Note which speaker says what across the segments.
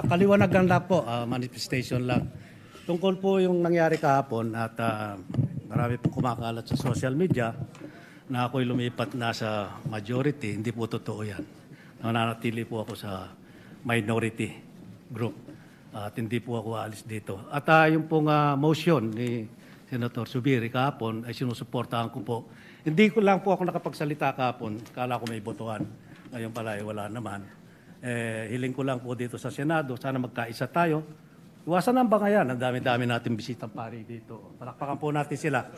Speaker 1: Kaliwanagan lang po, manifestation lang. Tungkol po yung nangyari kahapon at marami po kumakalat sa social media na ako'y lumipat na sa majority, hindi po totoo yan. Nananatili po ako sa minority group at hindi po ako aalis dito. At yung pong motion ni Senator Zubiri kahapon ay sinusuportahan ko po. Hindi ko lang po ako nakapagsalita kahapon, kala ko may botohan. Ngayon pala ay wala naman. Hiling ko lang po dito sa Senado, sana magkaisa tayo. Iwasan ang bangayan, ang dami-dami natin bisitang pari dito. Palakpakan po natin sila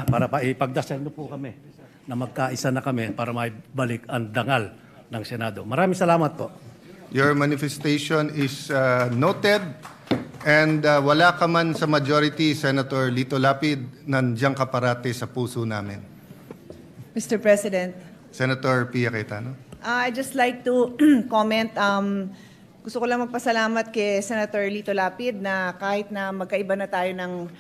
Speaker 1: para ipagdasal po kami na magkaisa na kami para maibalik ang dangal ng Senado. Maraming salamat po.
Speaker 2: Your manifestation is noted and wala ka man sa majority, Senator Lito Lapid, nandiyan ka parati sa puso namin.
Speaker 3: Mr. President,
Speaker 2: Senator Pia Cayetano.
Speaker 3: I'd just like to comment. Gusto ko lang magpasalamat kay Senator Lito Lapid na kahit na magkaiba na tayo ng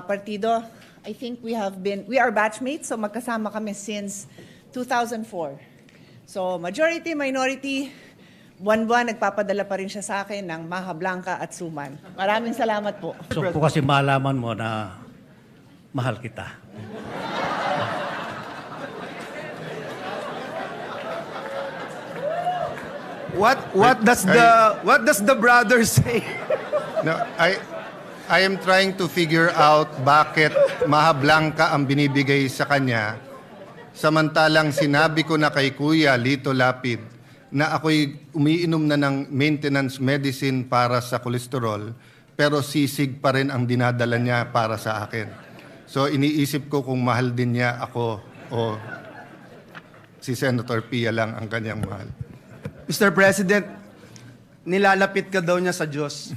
Speaker 3: partido, I think we are batchmates, so magkasama kami since 2004. So majority, minority, buwan-buwan nagpapadala pa rin siya sa akin ng Maha Blanca at Suman. Maraming salamat po.
Speaker 1: So po kasi malaman mo na mahal kita.
Speaker 4: What does the brother say?
Speaker 2: No, I am trying to figure out bakit Maha Blanca ang binibigay sa kanya samantalang sinabi ko na kay Kuya Lito Lapid na ako'y umiinom na ng maintenance medicine para sa kolesterol pero sisig pa rin ang dinadala niya para sa akin. So iniisip ko kung mahal din niya ako o si Senator Pia lang ang kanyang mahal.
Speaker 4: Mr. President, nilalapit ka daw niya sa Diyos.